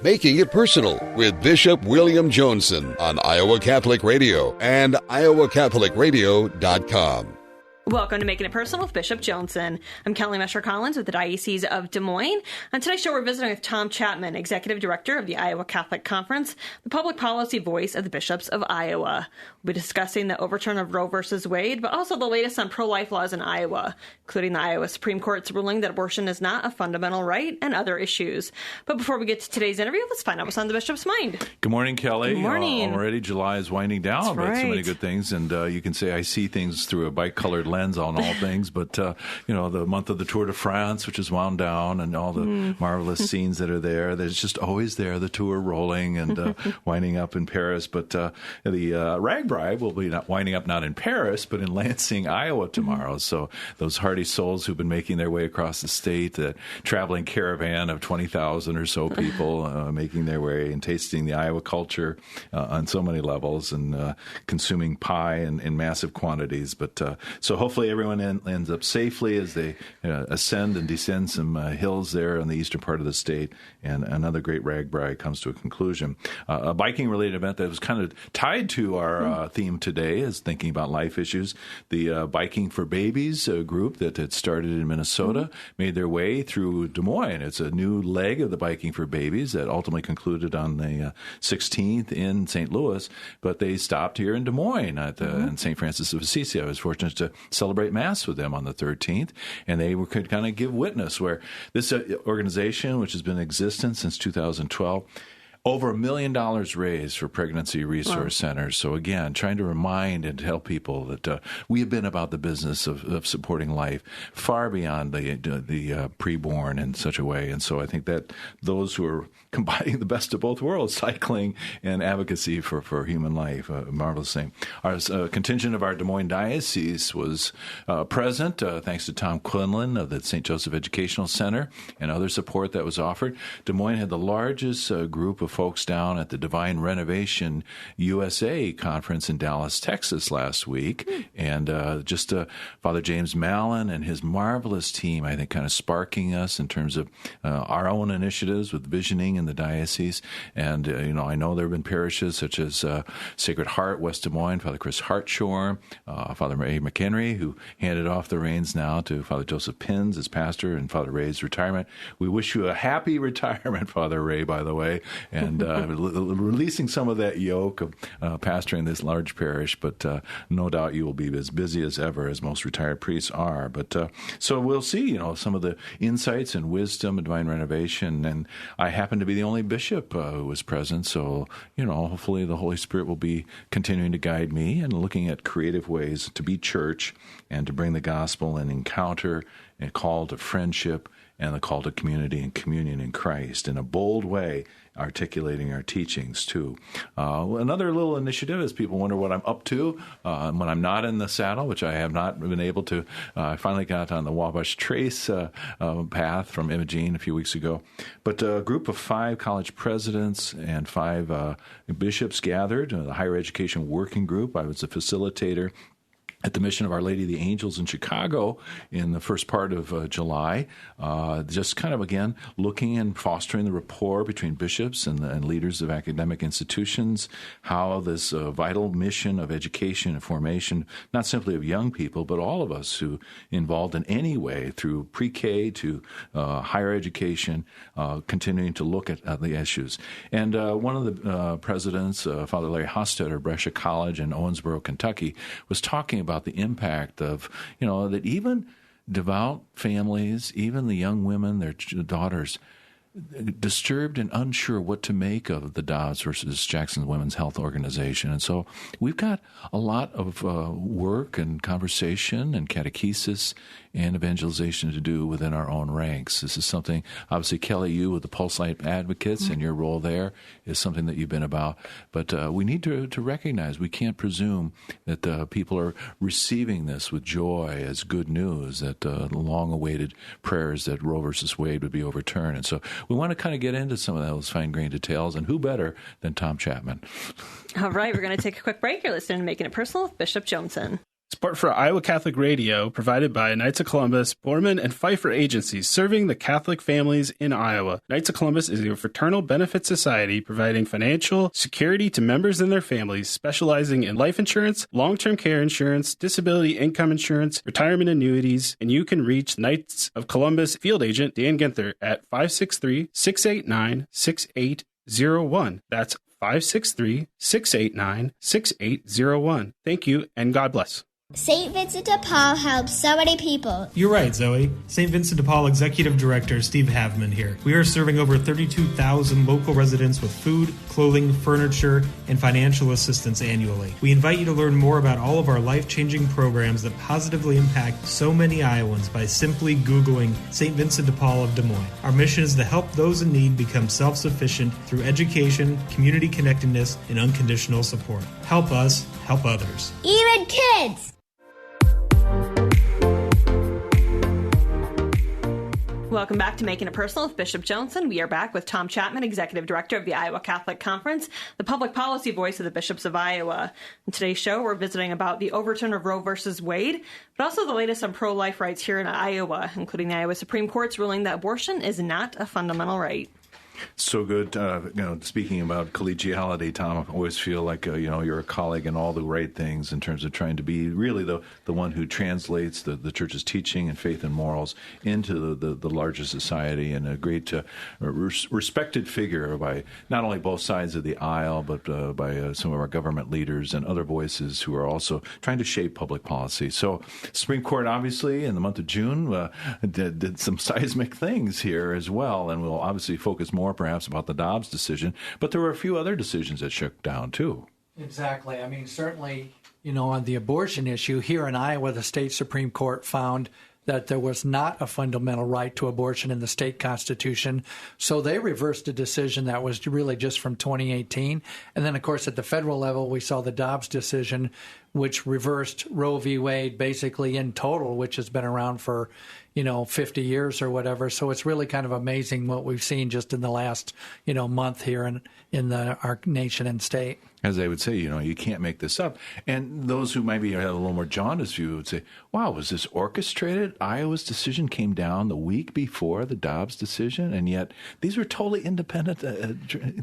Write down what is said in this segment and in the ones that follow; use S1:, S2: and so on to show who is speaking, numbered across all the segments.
S1: Making It Personal with Bishop William Joensen on Iowa Catholic Radio and iowacatholicradio.com.
S2: Welcome to Making It Personal with Bishop Joensen. I'm Kelly Mesher-Collins with the Diocese of Des Moines. On today's show, we're visiting with Tom Chapman, Executive Director of the Iowa Catholic Conference, the public policy voice of the bishops of Iowa. We'll be discussing the overturn of Roe v. Wade, but also the latest on pro-life laws in Iowa, including the Iowa Supreme Court's ruling that abortion is not a fundamental right and other issues. But before we get to today's interview, let's find out what's on the bishop's mind.
S3: Good morning, Kelly.
S2: Good morning.
S3: Already July is winding down,
S2: That's
S3: but
S2: right.
S3: so many good things. And you can say I see things through a bike-colored lens on all things. But, the month of the Tour de France, which is wound down, and all the marvelous scenes that are there. There's just always there, the tour rolling and winding up in Paris. But the Ragbride will be winding up not in Paris, but in Lansing, Iowa tomorrow. So those hardy souls who've been making their way across the state, the traveling caravan of 20,000 or so people making their way and tasting the Iowa culture on so many levels and consuming pie in massive quantities. But so hopefully everyone ends up safely as they ascend and descend some hills there on the eastern part of the state, and another great Ragbride comes to a conclusion. A biking-related event that was kind of tied to our theme today is thinking about life issues. The Biking for Babies group that had started in Minnesota made their way through Des Moines. It's a new leg of the Biking for Babies that ultimately concluded on the 16th in St. Louis, but they stopped here in Des Moines at in St. Francis of Assisi. I was fortunate to celebrate Mass with them on the 13th, and they could kind of give witness where this organization, which has been in existence since 2012, over $1 million raised for pregnancy resource centers. So again, trying to remind and tell people that we have been about the business of supporting life far beyond the preborn in such a way. And so I think that those who are combining the best of both worlds, cycling and advocacy for human life, a marvelous thing. Our contingent of our Des Moines Diocese was present, thanks to Tom Quinlan of the St. Joseph Educational Center and other support that was offered. Des Moines had the largest group of folks down at the Divine Renovation USA conference in Dallas, Texas last week. And just Father James Mallon and his marvelous team, I think, kind of sparking us in terms of our own initiatives with visioning in the diocese. And, I know there have been parishes such as Sacred Heart, West Des Moines, Father Chris Hartshorn, Father Ray McHenry, who handed off the reins now to Father Joseph Pins as pastor and Father Ray's retirement. We wish you a happy retirement, Father Ray, by the way, and releasing some of that yoke of pastoring this large parish. But no doubt you will be as busy as ever, as most retired priests are. But so we'll see, some of the insights and wisdom of divine renovation. And I happen to be the only bishop who was present. So, hopefully the Holy Spirit will be continuing to guide me and looking at creative ways to be church and to bring the gospel and encounter and call to friendship and the call to community and communion in Christ in a bold way, articulating our teachings, too. Another little initiative, as people wonder what I'm up to when I'm not in the saddle, which I have not been able to. I finally got on the Wabash Trace path from Imogene a few weeks ago. But a group of 5 college presidents and 5 bishops gathered, the Higher Education Working Group. I was a facilitator at the Mission of Our Lady of the Angels in Chicago in the first part of July, just kind of, again, looking and fostering the rapport between bishops and leaders of academic institutions, how this vital mission of education and formation, not simply of young people, but all of us who involved in any way through pre-K to higher education, continuing to look at the issues. And one of the presidents, Father Larry Hostetter of Brescia College in Owensboro, Kentucky, was talking about the impact of, that even devout families, even the young women, their daughters, disturbed and unsure what to make of the Dodds versus Jackson Women's Health Organization. And so we've got a lot of work and conversation and catechesis and evangelization to do within our own ranks. This is something, obviously, Kelly, you with the Pulse Light Advocates and your role there is something that you've been about. But we need to recognize, we can't presume that people are receiving this with joy as good news, that the long-awaited prayers that Roe versus Wade would be overturned. And so we want to kind of get into some of those fine-grained details, and who better than Tom Chapman?
S2: All right, we're going to take a quick break. You're listening to Making It Personal with Bishop Joensen.
S4: Support for Iowa Catholic Radio provided by Knights of Columbus, Borman, and Pfeiffer agencies serving the Catholic families in Iowa. Knights of Columbus is a fraternal benefit society providing financial security to members and their families, specializing in life insurance, long-term care insurance, disability income insurance, retirement annuities, and you can reach Knights of Columbus field agent Dan Ginther at 563-689-6801. That's 563-689-6801. Thank you, and God bless.
S5: St. Vincent de Paul helps so many people.
S6: You're right, Zoe. St. Vincent de Paul Executive Director Steve Havman here. We are serving over 32,000 local residents with food, clothing, furniture, and financial assistance annually. We invite you to learn more about all of our life-changing programs that positively impact so many Iowans by simply Googling St. Vincent de Paul of Des Moines. Our mission is to help those in need become self-sufficient through education, community connectedness, and unconditional support. Help us, help others.
S5: Even kids!
S2: Welcome back to Making It Personal with Bishop Joensen. We are back with Tom Chapman, Executive Director of the Iowa Catholic Conference, the public policy voice of the bishops of Iowa. In today's show, we're visiting about the overturn of Roe versus Wade, but also the latest on pro-life rights here in Iowa, including the Iowa Supreme Court's ruling that abortion is not a fundamental right.
S3: So good. Speaking about collegiality, Tom, I always feel like, you're a colleague in all the right things in terms of trying to be really the one who translates the church's teaching and faith and morals into the larger society, and a great respected figure by not only both sides of the aisle, but by some of our government leaders and other voices who are also trying to shape public policy. So Supreme Court, obviously, in the month of June, did some seismic things here as well, and we'll obviously focus more perhaps about the Dobbs decision, but there were a few other decisions that shook down too.
S7: Exactly. I mean, certainly, on the abortion issue here in Iowa, the state Supreme Court found that there was not a fundamental right to abortion in the state constitution. So they reversed a decision that was really just from 2018. And then, of course, at the federal level, we saw the Dobbs decision, which reversed Roe v. Wade basically in total, which has been around for 50 years or whatever. So it's really kind of amazing what we've seen just in the last, month here in our nation and state.
S3: As they would say, you can't make this up. And those who maybe have a little more jaundiced view would say, wow, was this orchestrated? Iowa's decision came down the week before the Dobbs decision, and yet these were totally independent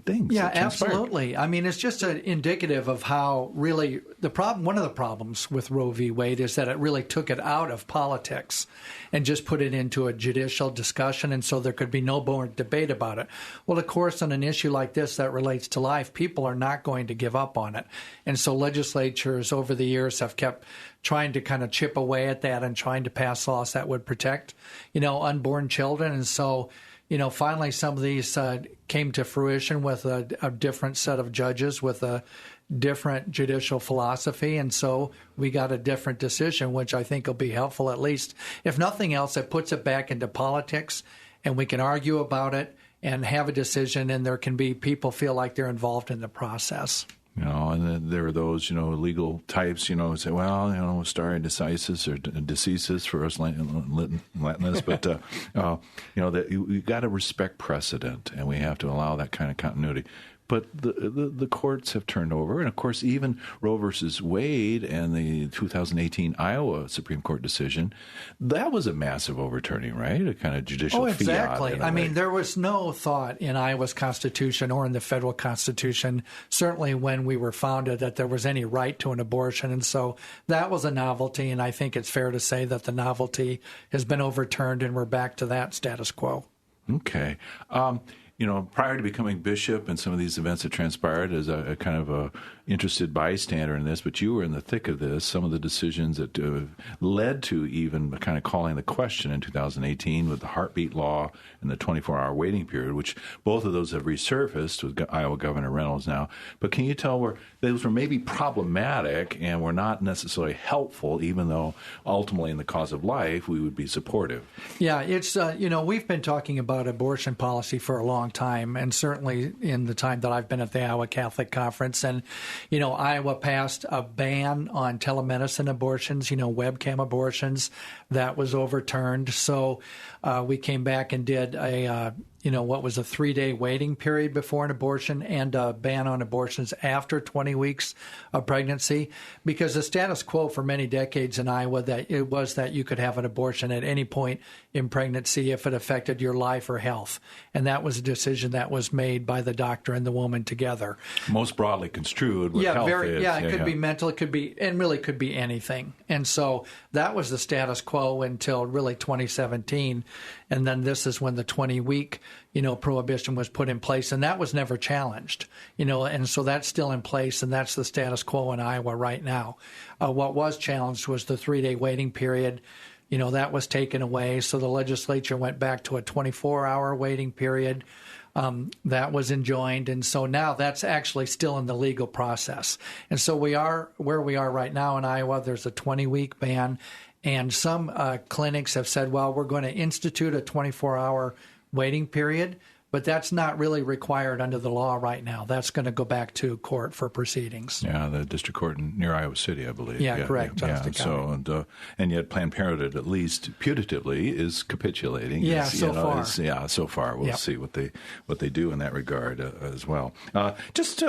S3: things.
S7: Yeah, absolutely. I mean, it's just indicative of how really one of the problems with Roe v. Wade is that it really took it out of politics and just put it into a judicial discussion, and so there could be no more debate about it. Well, of course, on an issue like this that relates to life, people are not going to give up on it. And so legislatures over the years have kept trying to kind of chip away at that and trying to pass laws that would protect, unborn children. And so, finally some of these came to fruition with a different set of judges with a different judicial philosophy. And so we got a different decision, which I think will be helpful, at least. If nothing else, it puts it back into politics, and we can argue about it and have a decision, and there can be people feel like they're involved in the process.
S3: And then there are those, legal types, who say, well, stare decisis or decisis for us Latinists, but, that you got to respect precedent, and we have to allow that kind of continuity. But the courts have turned over. And, of course, even Roe versus Wade and the 2018 Iowa Supreme Court decision, that was a massive overturning, right? A kind of judicial fiat. Oh,
S7: exactly. I mean, there was no thought in Iowa's Constitution or in the federal Constitution, certainly when we were founded, that there was any right to an abortion. And so that was a novelty, and I think it's fair to say that the novelty has been overturned, and we're back to that status quo.
S3: Okay. Prior to becoming bishop and some of these events that transpired as a kind of a interested bystander in this, but you were in the thick of this, some of the decisions that led to even kind of calling the question in 2018 with the heartbeat law and the 24-hour waiting period, which both of those have resurfaced with Iowa Governor Reynolds now. But can you tell where those were maybe problematic and were not necessarily helpful, even though ultimately in the cause of life we would be supportive?
S7: Yeah, it's, we've been talking about abortion policy for a long time, and certainly in the time that I've been at the Iowa Catholic Conference. And, Iowa passed a ban on telemedicine abortions, webcam abortions. That was overturned. So we came back and did a what was a 3-day waiting period before an abortion and a ban on abortions after 20 weeks of pregnancy, because the status quo for many decades in Iowa that it was that you could have an abortion at any point in pregnancy if it affected your life or health. And that was a decision that was made by the doctor and the woman together.
S3: Most broadly construed what health is.
S7: It could be mental, it could be, and really could be anything. And so that was the status quo until really 2017. And then this is when the 20-week, prohibition was put in place, and that was never challenged, and so that's still in place, and that's the status quo in Iowa right now. What was challenged was the 3-day waiting period. That was taken away, so the legislature went back to a 24-hour waiting period. That was enjoined, and so now that's actually still in the legal process. And so we are where we are right now in Iowa. There's a 20-week ban, and some clinics have said, well, we're going to institute a 24-hour waiting period, but that's not really required under the law right now. That's going to go back to court for proceedings.
S3: Yeah, the district court near Iowa City, I believe.
S7: Yeah, correct.
S3: So, and yet Planned Parenthood, at least putatively, is capitulating.
S7: Yeah, so far.
S3: We'll see what they do in that regard as well. Just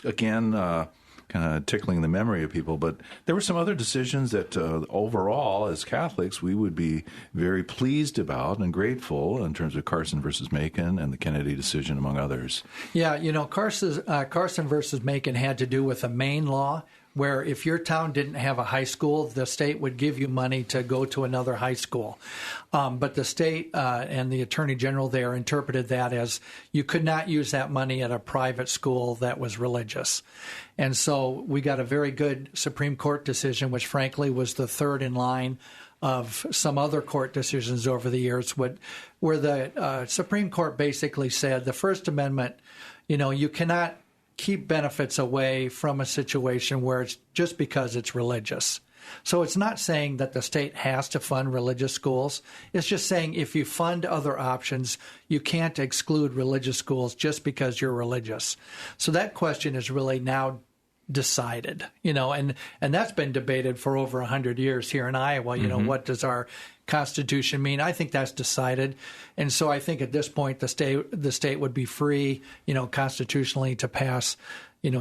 S3: again. Kind of tickling the memory of people, but there were some other decisions that overall, as Catholics, we would be very pleased about and grateful in terms of Carson versus Macon and the Kennedy decision, among others.
S7: Yeah, Carson versus Macon had to do with a Maine law where if your town didn't have a high school, the state would give you money to go to another high school. But the state and the attorney general there interpreted that as you could not use that money at a private school that was religious. And so we got a very good Supreme Court decision, which frankly was the third in line of some other court decisions over the years, where the Supreme Court basically said the First Amendment, you cannot keep benefits away from a situation where it's just because it's religious. So it's not saying that the state has to fund religious schools. It's just saying if you fund other options, you can't exclude religious schools just because you're religious. So that question is really now decided, and that's been debated for over 100 years here in Iowa. What does our Constitution mean? I think that's decided, and so I think at this point the state would be free, constitutionally to pass,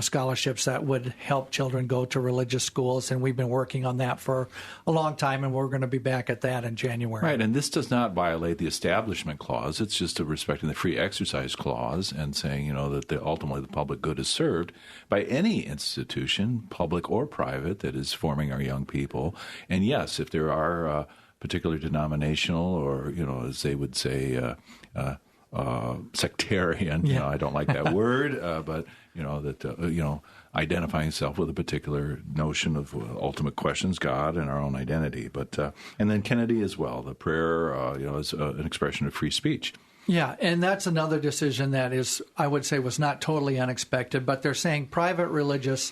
S7: scholarships that would help children go to religious schools, and we've been working on that for a long time, and we're going to be back at that in January.
S3: Right, and this does not violate the Establishment Clause. It's just respecting the Free Exercise Clause and saying, that ultimately the public good is served by any institution, public or private, that is forming our young people. And yes, if there are particular denominational or, as they would say, sectarian.
S7: Yeah.
S3: I don't like that word, but identifying itself with a particular notion of ultimate questions, God and our own identity. But and then Kennedy as well. The prayer, is an expression of free speech.
S7: Yeah, and that's another decision that is, I would say, was not totally unexpected. But they're saying private religious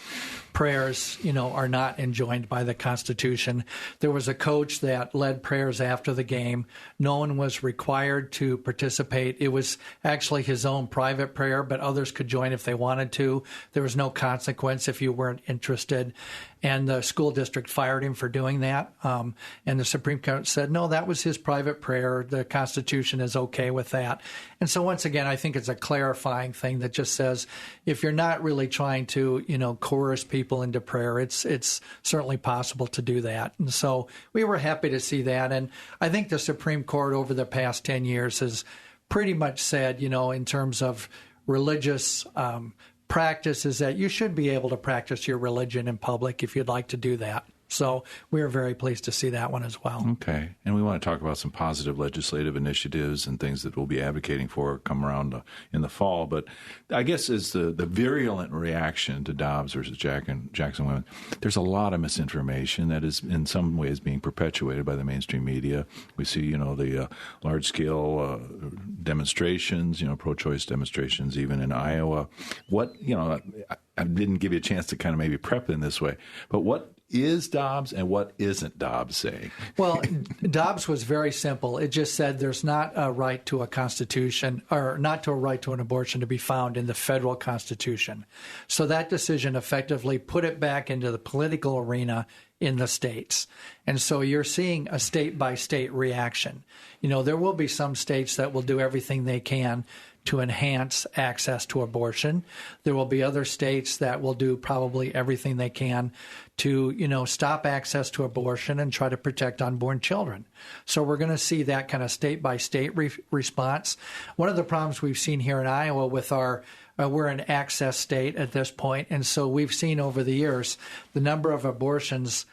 S7: prayers, are not enjoined by the Constitution. There was a coach that led prayers after the game. No one was required to participate. It was actually his own private prayer, but others could join if they wanted to. There was no consequence if you weren't interested. And the school district fired him for doing that. And the Supreme Court said, no, that was his private prayer. The Constitution is okay with that. And so once again, I think it's a clarifying thing that just says, if you're not really trying to, coerce people into prayer, it's certainly possible to do that. And so we were happy to see that. And I think the Supreme Court over the past 10 years has pretty much said, in terms of religious practice, is that you should be able to practice your religion in public if you'd like to do that. So we are very pleased to see that one as well.
S3: Okay. And we want to talk about some positive legislative initiatives and things that we'll be advocating for come around in the fall. But I guess as the virulent reaction to Dobbs versus Jackson women, there's a lot of misinformation that is in some ways being perpetuated by the mainstream media. We see, the large-scale demonstrations, pro-choice demonstrations, even in Iowa. What, I didn't give you a chance to kind of maybe prep in this way, but what is Dobbs and what isn't Dobbs saying?
S7: Well, Dobbs was very simple. It just said there's not a right to a constitution or not to a right to an abortion to be found in the federal Constitution. So that decision effectively put it back into the political arena in the states. And so you're seeing a state-by-state reaction. There will be some states that will do everything they can to enhance access to abortion. There will be other states that will do probably everything they can to, stop access to abortion and try to protect unborn children. So we're going to see that kind of state-by-state response. One of the problems we've seen here in Iowa with we're an access state at this point, and so we've seen over the years the number of abortions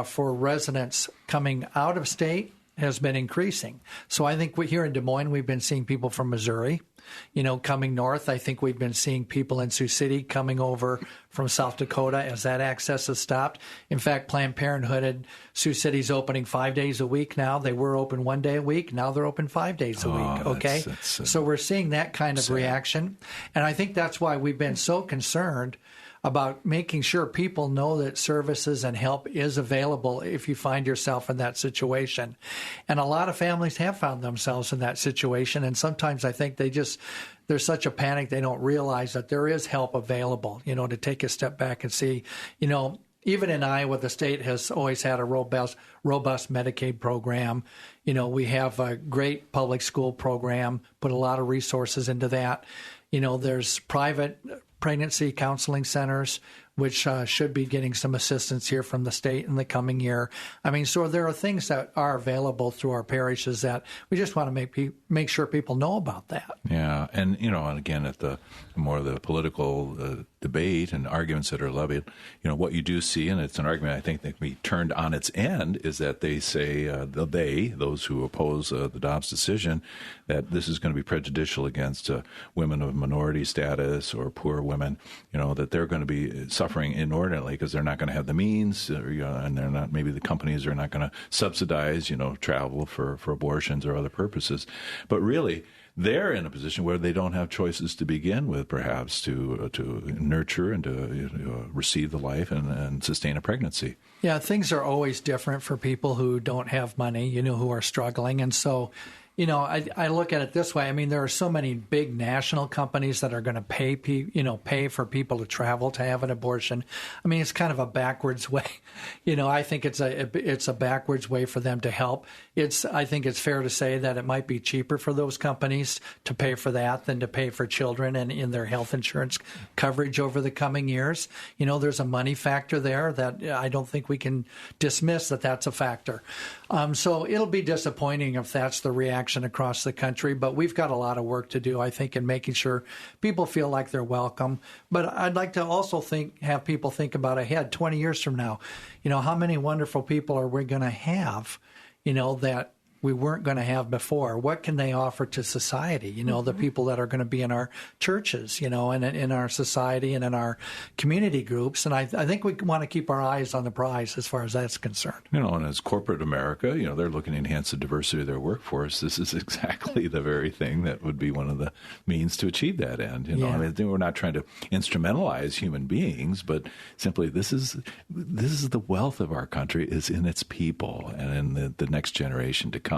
S7: for residents coming out of state has been increasing. So I think here in Des Moines, we've been seeing people from Missouri, coming north. I think we've been seeing people in Sioux City coming over from South Dakota as that access has stopped. In fact, Planned Parenthood in Sioux City's opening 5 days a week now. They were open 1 day a week. Now they're open 5 days a week. Okay. So we're seeing that kind of reaction. And I think that's why we've been so concerned about making sure people know that services and help is available if you find yourself in that situation. And a lot of families have found themselves in that situation. And sometimes I think there's such a panic they don't realize that there is help available, to take a step back and see, even in Iowa, the state has always had a robust Medicaid program. We have a great public school program, put a lot of resources into that. There's private pregnancy counseling centers, which should be getting some assistance here from the state in the coming year. I mean, so there are things that are available through our parishes that we just want to make sure people know about that.
S3: Yeah, and and again, at the more of the political debate and arguments that are levied, what you do see, and it's an argument I think that can be turned on its end, is that they say those who oppose the Dobbs decision, that this is going to be prejudicial against women of minority status or poor women. That they're going to be suffering inordinately because they're not going to have the means, and they're not. Maybe the companies are not going to subsidize, travel for abortions or other purposes. But really, they're in a position where they don't have choices to begin with, perhaps to nurture and to receive the life and sustain a pregnancy.
S7: Yeah, things are always different for people who don't have money, who are struggling, and so. I look at it this way. I mean, there are so many big national companies that are going to pay for people to travel to have an abortion. I mean, it's kind of a backwards way. I think it's a backwards way for them to help. I think it's fair to say that it might be cheaper for those companies to pay for that than to pay for children and in their health insurance coverage over the coming years. There's a money factor there that I don't think we can dismiss that's a factor. So it'll be disappointing if that's the reaction across the country, but we've got a lot of work to do, I think, in making sure people feel like they're welcome. But I'd like to also have people think about ahead 20 years from now. How many wonderful people are we going to have, that we weren't going to have before? What can they offer to society? The people that are going to be in our churches, and in our society and in our community groups. And I think we want to keep our eyes on the prize as far as that's concerned.
S3: And as corporate America, they're looking to enhance the diversity of their workforce. This is exactly the very thing that would be one of the means to achieve that end. I mean, we're not trying to instrumentalize human beings, but simply this is the wealth of our country is in its people and in the next generation to come.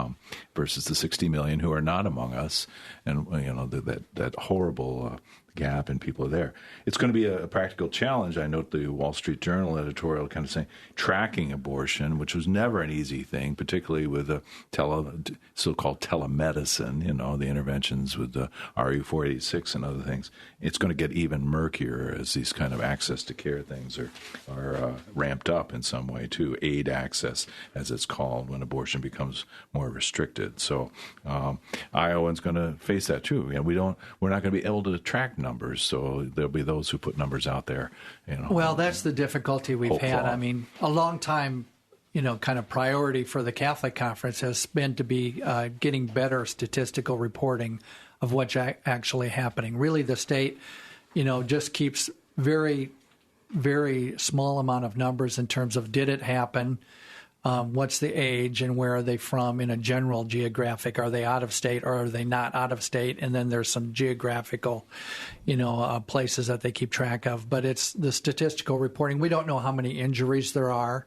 S3: Versus the 60 million who are not among us, and that horrible gap in people there. It's going to be a practical challenge. I note the Wall Street Journal editorial kind of saying tracking abortion, which was never an easy thing, particularly with the so-called telemedicine, the interventions with the RU486 and other things. It's going to get even murkier as these kind of access to care things are ramped up in some way too. Aid access, as it's called, when abortion becomes more restricted. So Iowa's going to face that too. We're not going to be able to track numbers, so there'll be those who put numbers out there.
S7: Well, that's the difficulty we've had. I mean, a long time, kind of priority for the Catholic Conference has been to be getting better statistical reporting of what's actually happening. Really, the state, just keeps very, very small amount of numbers in terms of did it happen, what's the age, and where are they from in a general geographic. Are they out of state or are they not out of state? And then there's some geographical, places that they keep track of. But it's the statistical reporting. We don't know how many injuries there are,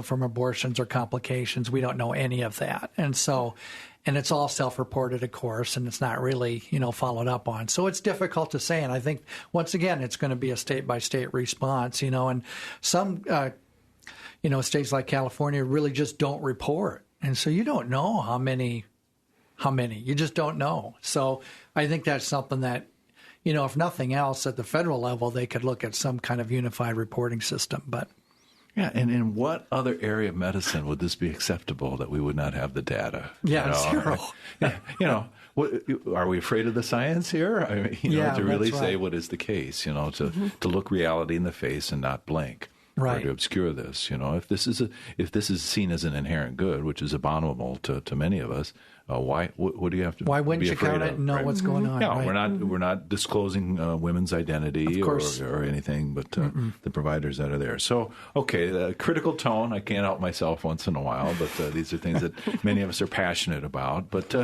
S7: from abortions or complications. We don't know any of that. And it's all self-reported, of course, and it's not really, followed up on. So it's difficult to say. And I think, once again, it's going to be a state-by-state response, and some states like California really just don't report. And so you don't know how many. You just don't know. So I think that's something that, if nothing else, at the federal level, they could look at some kind of unified reporting system. But
S3: yeah, and in what other area of medicine would this be acceptable that we would not have the data?
S7: Yeah, zero.
S3: Are we afraid of the science here? I mean, to really say what is the case, to look reality in the face and not blink.
S7: Right.
S3: Or to obscure this, if this is seen as an inherent good, which is abominable to many of us, why? What do you have to?
S7: Why wouldn't
S3: be
S7: you
S3: afraid
S7: count it and know what's going on?
S3: No,
S7: right?
S3: we're not disclosing women's identity or anything, but the providers that are there. So, okay, critical tone. I can't help myself once in a while, but these are things that many of us are passionate about. But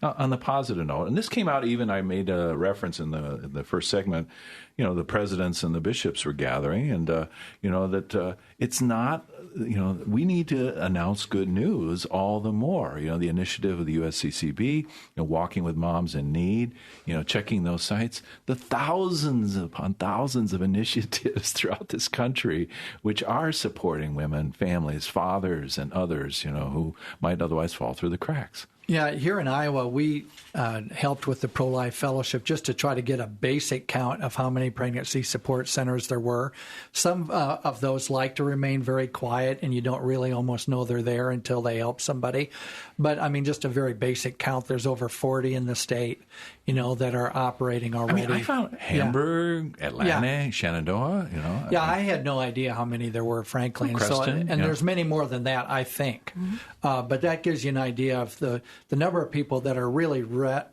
S3: on the positive note, and this came out even. I made a reference in the first segment. The presidents and the bishops were gathering, and that it's not. We need to announce good news all the more. The initiative of the USCCB, walking with moms in need, checking those sites, the thousands upon thousands of initiatives throughout this country which are supporting women, families, fathers, and others, who might otherwise fall through the cracks.
S7: Yeah, here in Iowa, we helped with the Pro-Life Fellowship just to try to get a basic count of how many pregnancy support centers there were. Some of those like to remain very quiet, and you don't really almost know they're there until they help somebody. But, just a very basic count. There's over 40 in the state, that are operating already.
S3: I found Hamburg, Atlanta, Shenandoah,
S7: Yeah, I had no idea how many there were, frankly.
S3: Creston,
S7: and there's many more than that, I think. But that gives you an idea of the number of people that are really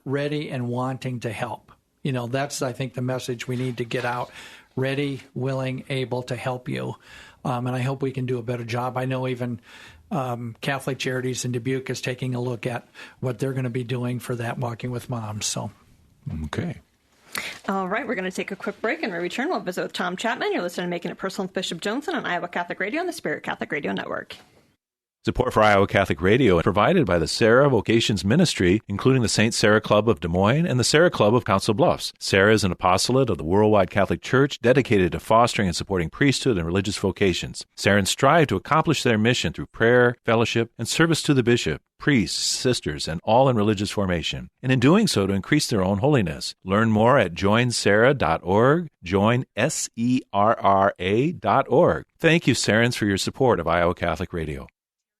S7: ready and wanting to help. That's, I think, the message we need to get out. Ready, willing, able to help you. And I hope we can do a better job. I know even Catholic Charities in Dubuque is taking a look at what they're going to be doing for that Walking with Moms. So,
S3: okay.
S2: All right, we're going to take a quick break, and when we return, we'll visit with Tom Chapman. You're listening to Making It Personal with Bishop Joensen on Iowa Catholic Radio and the Spirit Catholic Radio Network.
S3: Support for Iowa Catholic Radio is provided by the Sarah Vocations Ministry, including the St. Sarah Club of Des Moines and the Sarah Club of Council Bluffs. Sarah is an apostolate of the Worldwide Catholic Church dedicated to fostering and supporting priesthood and religious vocations. Sarahans strive to accomplish their mission through prayer, fellowship, and service to the bishop, priests, sisters, and all in religious formation, and in doing so to increase their own holiness. Learn more at joinsarah.org, joinserra.org. Thank you, Sarahans, for your support of Iowa Catholic Radio.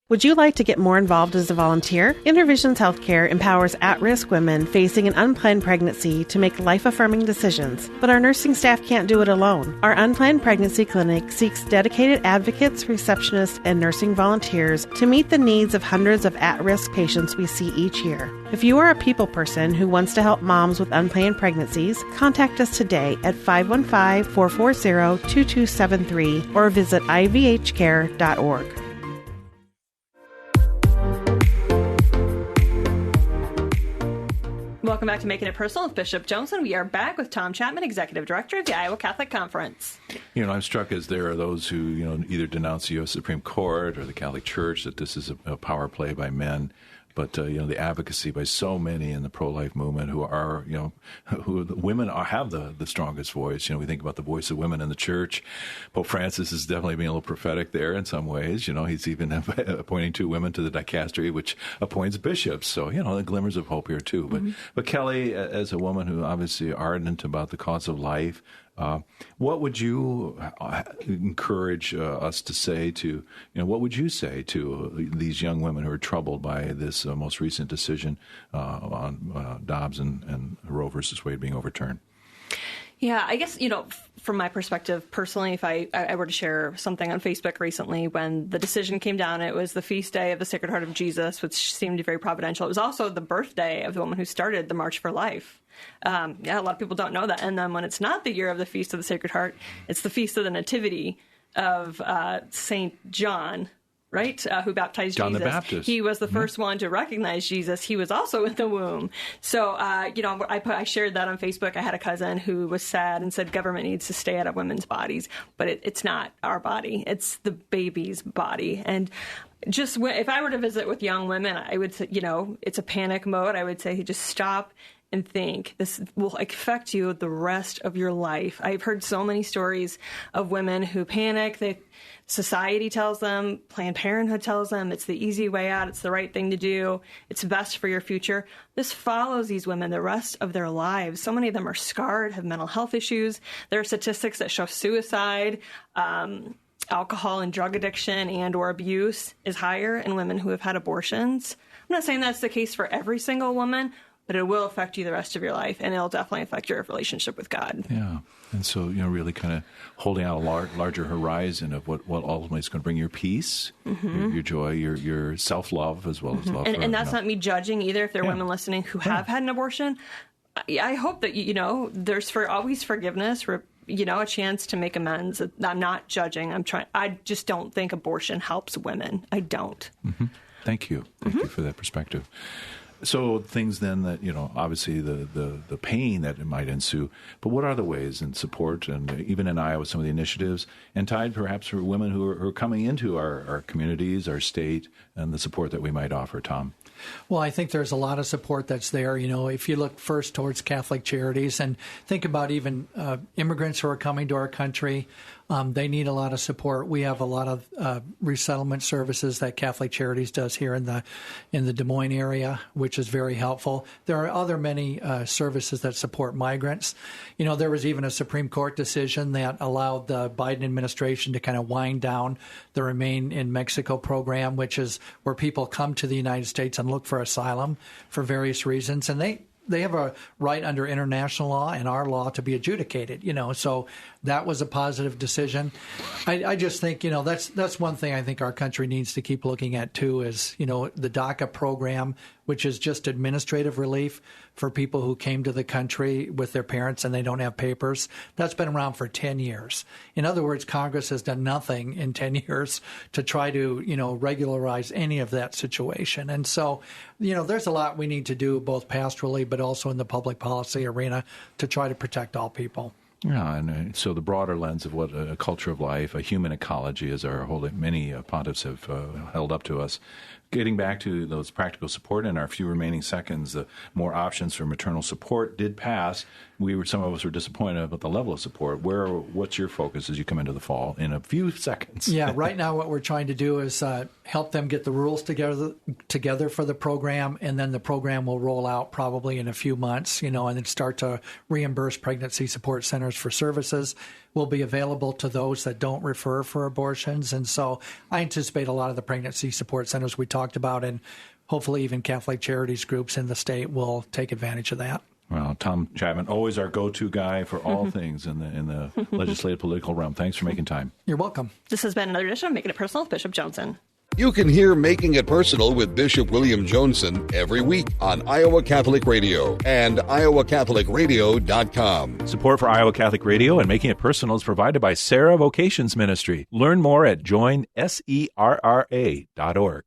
S8: Would you like to get more involved as a volunteer? Intervisions Healthcare empowers at-risk women facing an unplanned pregnancy to make life-affirming decisions, but our nursing staff can't do it alone. Our Unplanned Pregnancy Clinic seeks dedicated advocates, receptionists, and nursing volunteers to meet the needs of hundreds of at-risk patients we see each year. If you are a people person who wants to help moms with unplanned pregnancies, contact us today at 515-440-2273 or visit ivhcare.org.
S2: Welcome back to Making It Personal with Bishop Joensen. We are back with Tom Chapman, Executive Director of the Iowa Catholic Conference.
S3: I'm struck as there are those who, either denounce the U.S. Supreme Court or the Catholic Church that this is a power play by men. But, the advocacy by so many in the pro-life movement who are, who the women have the strongest voice. We think about the voice of women in the church. Pope Francis is definitely being a little prophetic there in some ways. He's even appointing 2 women to the dicastery, which appoints bishops. So, the glimmers of hope here, too. But Kelly, as a woman who obviously ardent about the cause of life, what would you encourage us to say to, what would you say to these young women who are troubled by this most recent decision on Dobbs and Roe versus Wade being overturned?
S2: Yeah, I guess, from my perspective, personally, if I were to share something on Facebook recently, when the decision came down, it was the feast day of the Sacred Heart of Jesus, which seemed very providential. It was also the birthday of the woman who started the March for Life. A lot of people don't know that. And then when it's not the year of the Feast of the Sacred Heart, it's the Feast of the Nativity of St. John, right, who baptized
S3: John
S2: Jesus.
S3: the Baptist.
S2: He was the first one to recognize Jesus. He was also in the womb. So, I shared that on Facebook. I had a cousin who was sad and said government needs to stay out of women's bodies, but it's not our body. It's the baby's body. And if I were to visit with young women, I would say, it's a panic mode. I would say just stop and think this will affect you the rest of your life. I've heard so many stories of women who panic. Society tells them, Planned Parenthood tells them it's the easy way out, it's the right thing to do, it's best for your future. This follows these women the rest of their lives. So many of them are scarred, have mental health issues. There are statistics that show suicide, alcohol and drug addiction and or abuse is higher in women who have had abortions. I'm not saying that's the case for every single woman, but it will affect you the rest of your life, and it'll definitely affect your relationship with God.
S3: Yeah. And so, really kind of holding out a larger horizon of what ultimately is going to bring your peace, your joy, your self-love, as well as love.
S2: And that's not me judging either if there are women listening who have had an abortion. I hope that, there's always forgiveness, a chance to make amends. I'm not judging. I just don't think abortion helps women. I don't.
S3: Mm-hmm. Thank you. Thank you for that perspective. So things then that, obviously the pain that it might ensue, but what are the ways in support, and even in Iowa, some of the initiatives, and tied perhaps for women who are coming into our communities, our state, and the support that we might offer, Tom?
S7: Well, I think there's a lot of support that's there. If you look first towards Catholic Charities and think about even immigrants who are coming to our country, they need a lot of support. We have a lot of resettlement services that Catholic Charities does here in the Des Moines area, which is very helpful. There are many services that support migrants. There was even a Supreme Court decision that allowed the Biden administration to kind of wind down the Remain in Mexico program, which is where people come to the United States and look for asylum for various reasons, and they have a right under international law and our law to be adjudicated, so that was a positive decision. I just think, that's one thing I think our country needs to keep looking at too is, the DACA program, which is just administrative relief for people who came to the country with their parents and they don't have papers. That's been around for 10 years. In other words, Congress has done nothing in 10 years to try to, regularize any of that situation. And so, there's a lot we need to do both pastorally but also in the public policy arena to try to protect all people.
S3: Yeah, and so the broader lens of what a culture of life, a human ecology, as many pontiffs have held up to us. Getting back to those practical support in our few remaining seconds, the more options for maternal support did pass. Some of us were disappointed about the level of support. What's your focus as you come into the fall in a few seconds? Yeah,
S7: right now what we're trying to do is help them get the rules together for the program, and then the program will roll out probably in a few months, and then start to reimburse pregnancy support centers for services. Will be available to those that don't refer for abortions. And so I anticipate a lot of the pregnancy support centers we talked about, and hopefully even Catholic Charities groups in the state will take advantage of that.
S3: Well, Tom Chapman, always our go-to guy for all things in the legislative political realm. Thanks for making time.
S7: You're welcome.
S2: This has been another edition of Making It Personal with Bishop Joensen.
S1: You can hear Making It Personal with Bishop William Joensen every week on Iowa Catholic Radio and iowacatholicradio.com.
S3: Support for Iowa Catholic Radio and Making It Personal is provided by Sarah Vocations Ministry. Learn more at joinserra.org.